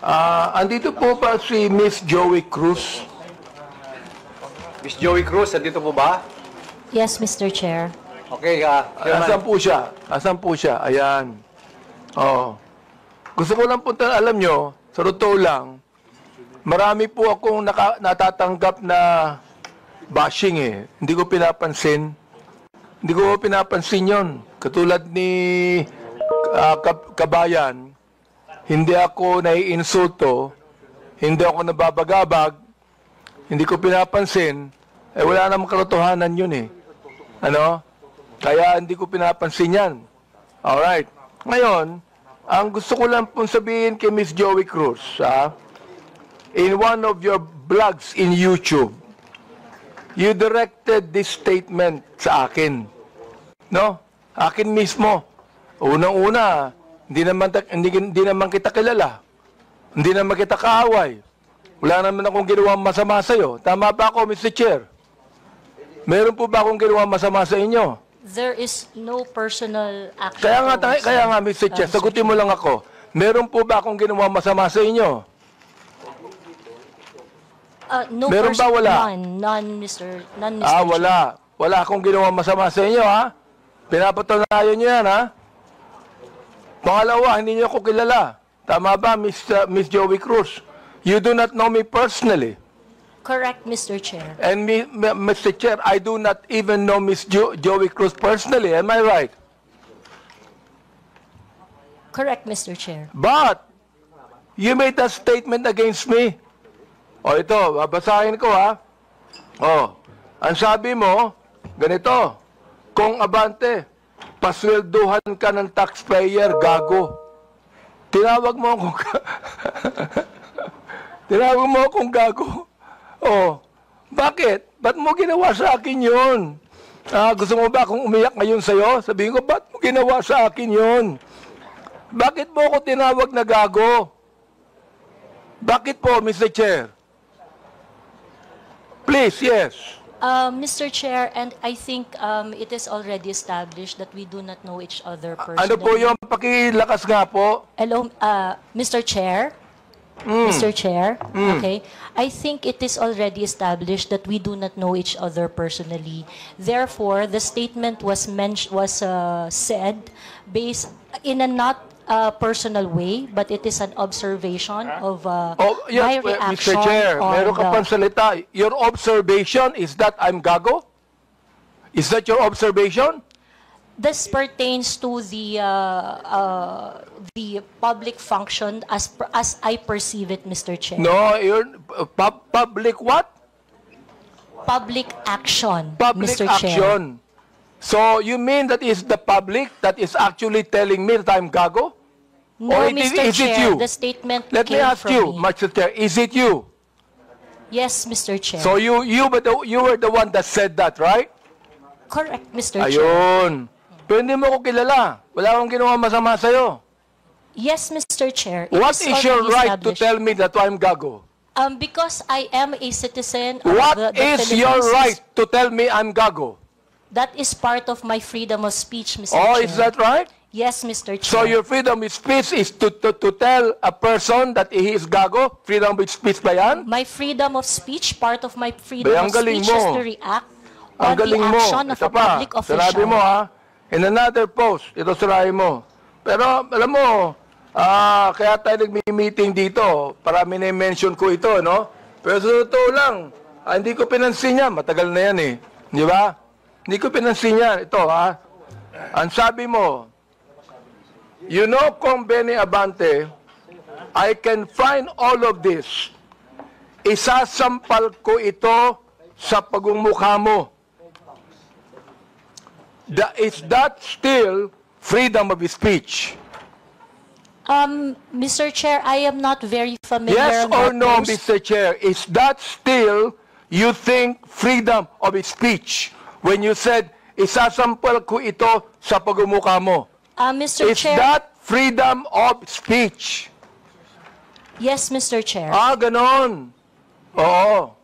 Andito po ba si Miss Joey Cruz? Miss Joey Cruz, andito po ba? Yes, Mr. Chair. Okay, Asan po siya? Asan po siya? Ayan. Oo. Gusto ko lang po alam nyo, sa totoo lang, marami po akong natatanggap na bashing eh. Hindi ko pinapansin. Hindi ko pinapansin yon. Katulad ni Kabayan, hindi ako naiinsulto, hindi ako nababagabag, hindi ko pinapansin, wala namang katotohanan yun eh. Ano? Kaya hindi ko pinapansin yan. Alright. Ngayon, ang gusto ko lang pong sabihin kay Miss Joey Cruz, in one of your blogs in YouTube, you directed this statement sa akin. No? Akin mismo. Unang-una, hindi naman kita kilala. Hindi naman kita kaaway. Wala naman akong ginawang masama sa'yo. Tama ba ako, Mr. Chair? Meron po ba akong ginawang masama sa inyo? There is no personal action. Kaya nga, Mr. Chair, sagutin mo lang ako. Meron po ba akong ginawang masama sa inyo? No meron ba wala? None, Mr. Wala. Wala akong ginawang masama sa inyo, ha? Pinapatunayan nyo yan, ha? Pangalawa, hindi nyo ako kilala. Tama ba, Miss Joey Cruz? You do not know me personally. Correct, Mr. Chair. And Mr. Chair, I do not even know Miss Joey Cruz personally. Am I right? Correct, Mr. Chair. But, you made a statement against me. O ito, babasahin ko ha. O, ang sabi mo, ganito, kung abante, paswelduhan ka ng taxpayer, gago. Tinawag mo akong tinawag mo akong gago. O, bakit? Ba't mo ginawa sa akin yun? Gusto mo ba akong umiyak ngayon sa'yo? Sabihin ko, ba't mo ginawa sa akin yun? Bakit mo ako tinawag na gago? Bakit po, Mr. Chair? Please, yes. Mr. Chair, and I think it is already established that we do not know each other personally. Ano po yung pakilakas nga po? Hello, Mr. Chair? Mr. Chair? Okay. I think it is already established that we do not know each other personally. Therefore, the statement was said based in a not personal way, but it is an observation of my reaction. Mr. Chair, on meron ka pang salita. Your observation is that I'm gago? Is that your observation? This pertains to the public function as I perceive it, Mr. Chair. No, you're public what? Public action, Public Mr. action. Chair. So you mean that is the public that is actually telling me that I'm gago? No, Or Mr. is it Chair, you? the statement Let me came ask from you, me. Mr. Chair, is it you? Yes, Mr. Chair. So you were the one that said that, right? Correct, Mr. Chair. Ayun. Pero hindi mo ko kilala. Wala akong ginawa masama sa'yo. Yes, Mr. Chair. It What is your already right to established. tell me that I'm gago? Because I am a citizen of What the is Philippines. your right to tell me I'm gago? That is part of my freedom of speech, Mr. Oh, Chair. is that right? Yes, Mr. Chair. So your freedom of speech is to tell a person that he is gago? Freedom of speech ba yan? My freedom of speech, part of my freedom Ang of galing speech is mo. to react Ang on the galing mo. action of Ito a public pa, official. sinabi mo ha, in another post, ito sirahin mo. Pero alam mo, kaya tayo nagmi-meeting dito, para mini-mention ko ito, no? Pero sa totoo lang, hindi ko pinansin yan, matagal na yan eh. Di ba? Hindi ko pinansin yan. Ito ha, ang sabi mo, you know, Kong Benny Abante, I can find all of this. Isasampal ko ito sa pagmumukha mo. Is that still freedom of speech? Mr. Chair, I am not very familiar. Yes on or that no, post. Mr. Chair? Is that still, you think, freedom of speech? When you said, isasampal ko ito sa pagmumukha mo. Mr. Is Chair, that freedom of speech? yes, Mr. Chair. Ganon. Oo.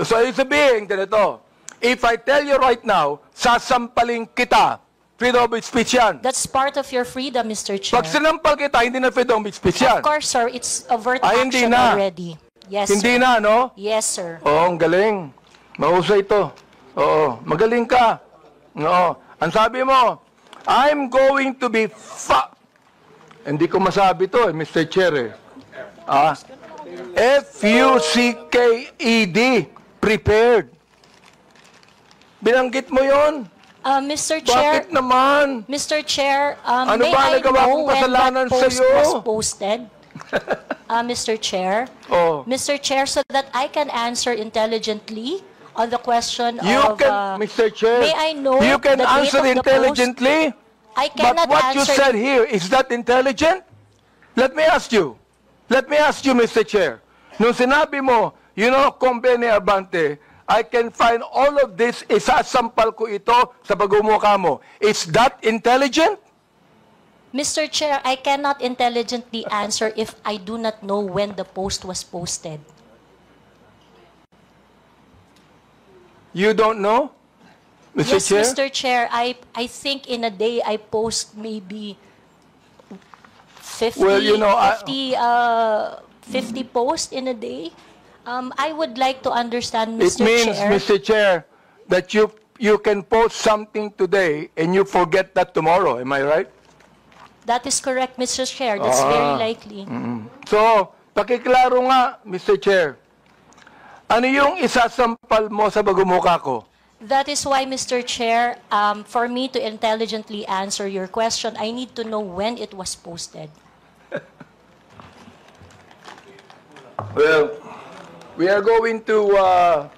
So, ibig sabihin, ganito, if I tell you right now, sasampalin kita freedom of speech yan. That's part of your freedom, Mr. Chair. Pag sinampal kita, hindi na freedom of speech yan. Of course, sir. It's overt Ay, hindi action na. already. Yes, Hindi sir. na, no? Yes, sir. Oo, ang galing. Mahusay ito. Oo, magaling ka. Oo. Ang sabi mo, I'm going to be Hindi ko masabi to, Mr. Chair. F-U-C-K-E-D. Prepared. Binanggit mo yon. Mr. Chair, Bakit naman? Mr. Chair, Ano may ba I nagawa know kong when kasalanan that post sa'yo? was posted? Mr. Chair? Oh. Mr. Chair, so that I can answer intelligently on the question You of... can, Mr. Chair, may I know you can the date answer of the intelligently, I but cannot what you answer... said here, is that intelligent? Let me ask you, Mr. Chair. Nung sinabi mo, you know, Company Abante, I can find all of this, isasampal ko ito sa pagmumukha mo. Is that intelligent? Mr. Chair, I cannot intelligently answer if I do not know when the post was posted. You don't know, Mr. Yes, Chair? Mr. Chair, I think in a day I post maybe 50, Well, you know, 50 posts in a day. I would like to understand, It Mr. means, Chair. Mr. Chair, that you can post something today and you forget that tomorrow. Am I right? That is correct, Mr. Chair. That's very likely. So, pakiklaro nga, Mr. Chair. Ano yung isasampal mo sa pagmumukha ko? That is why, Mr. Chair, for me to intelligently answer your question, I need to know when it was posted. Well, we are going to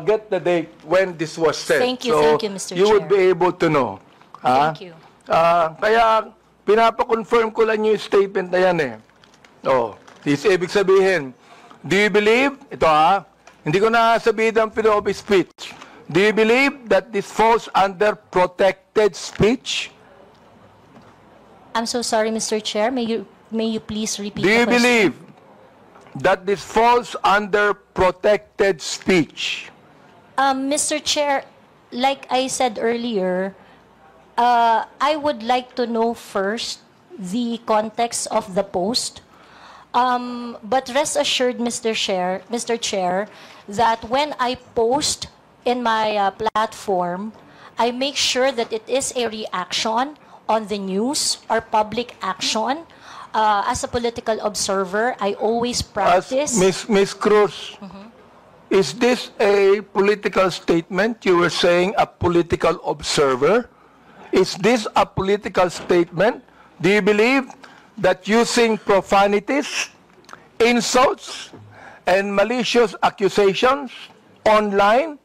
get the date when this was said. Thank you, Mr. You would Chair. be able to know. Thank you. Kaya, pinapakonfirm ko lang yung statement na yan eh. Oh, ibig sabihin, do you believe, hindi ko na sabihin ang freedom of speech. Do you believe that this falls under protected speech? I'm so sorry, Mr. Chair. May you please repeat Do the you question? believe that this falls under protected speech? Mr. Chair, like I said earlier, I would like to know first the context of the post. But rest assured, Mr. Chair, that when I post in my platform, I make sure that it is a reaction on the news or public action. As a political observer, I always practice... Ms. Cruz, is this a political statement? You were saying a political observer. Is this a political statement? Do you believe that using profanities, insults, and malicious accusations online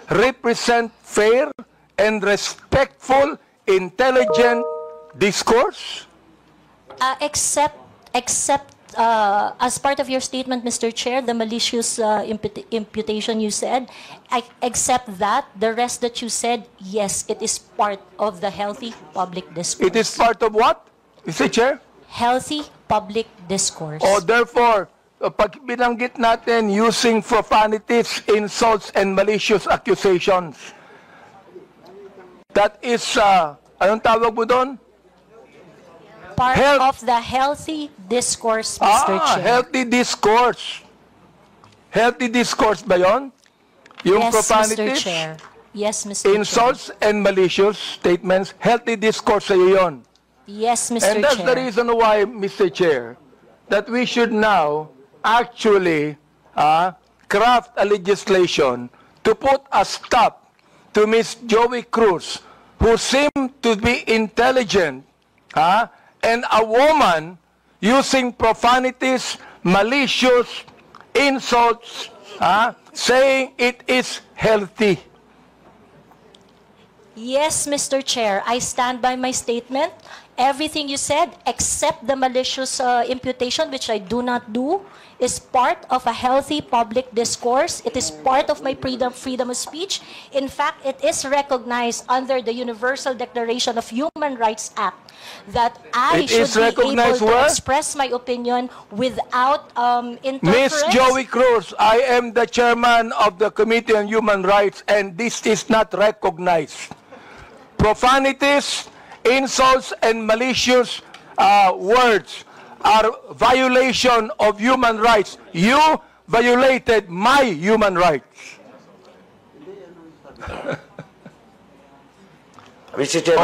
represent fair and respectful, intelligent discourse? Except as part of your statement, Mr. Chair, the malicious imputation you said, except that, the rest that you said, yes, it is part of the healthy public discourse. It is part of what, Mr. Chair? Healthy public discourse. O therefore, pag binanggit natin using profanities, insults, and malicious accusations, that is, anong tawag mo doon? Part of the healthy discourse, Mr. Chair. Healthy discourse. Healthy discourse ba yun? Yung Yes, Mr. profanities, Chair. Yes, Mr. insults, and malicious statements, healthy discourse sa'yo yun. Chair. Yes, Mr. And that's Chair. the reason why, Mr. Chair, that we should now actually craft a legislation to put a stop to Ms. Joey Cruz, who seemed to be intelligent, and a woman using profanities, malicious insults, saying it is healthy. Yes, Mr. Chair, I stand by my statement. Everything you said, except the malicious imputation, which I do not do, is part of a healthy public discourse. It is part of my freedom of speech. In fact, it is recognized under the Universal Declaration of Human Rights Act that I It is should be able recognized to where? express my opinion without Ms. interference. Joey Cruz, I am the chairman of the Committee on Human Rights, and this is not recognized. profanities, insults, and malicious words are violation of human rights. You violated my human rights. Mr. Chairman.